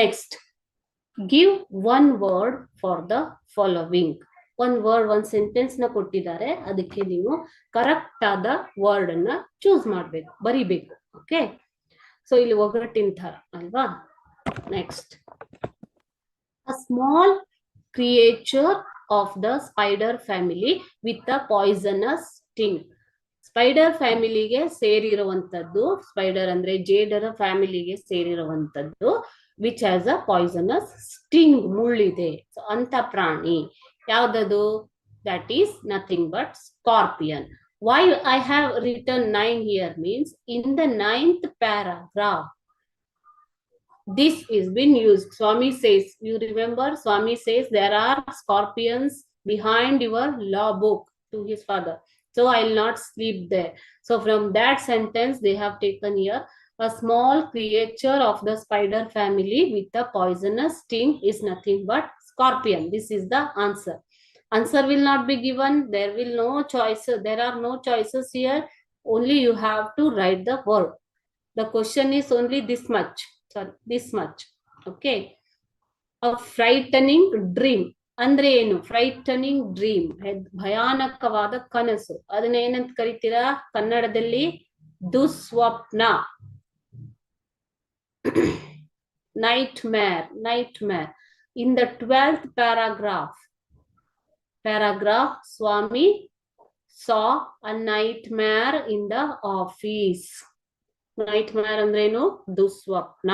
Next, give one word for the following. One word, ಒಂದು sentence ನ ಕೊಟ್ಟಿದ್ದಾರೆ, ಅದಕ್ಕೆ ನೀವು ಕರೆಕ್ಟ್ ಆದ ವರ್ಡ್ ಅನ್ನ ಚೂಸ್ ಮಾಡ್ಬೇಕು, ಬರಿಬೇಕು. ಓಕೆ, ಸೊ ಇಲ್ಲಿ ಒಗಟಿನ ತರ ಅಲ್ವಾ. Next, a small creature of the spider family with a poisonous sting. Spider ಫ್ಯಾಮಿಲಿಗೆ ಸೇರಿರುವಂತದ್ದು, ಸ್ಪೈಡರ್ ಅಂದ್ರೆ ಜೇಡರ ಫ್ಯಾಮಿಲಿಗೆ ಸೇರಿರುವಂತದ್ದು, which has a poisonous sting, ಮುಳ್ಳಿದೆ. ಸೊ ಅಂತ ಪ್ರಾಣಿ ಯಾವ್ದದು? That is nothing but scorpion. Why I have written 9 here means in the 9th paragraph this is been used. Swami says, you remember Swami says there are scorpions behind your law book to his father, so I'll not sleep there. So from that sentence they have taken here, a small creature of the spider family with a poisonous sting is nothing but scorpion. This is the answer. Answer will not be given, there will no choices, there are no choices here, only you have to write the word. The question is only this much, sorry, this much. Okay, a frightening dream ಅಂದ್ರೆ ಏನು? Frightening dream, ಭಯಾನಕವಾದ ಕನಸು. ಅದನ್ನ ಏನಂತ ಕರಿತೀರಾ ಕನ್ನಡದಲ್ಲಿ? ದುಸ್ವಪ್ನ, nightmare, nightmare. In the 12th paragraph, Swami saw a nightmare in the office. Nightmare ಅಂದ್ರೇನು? ದುಸ್ವಪ್ನ.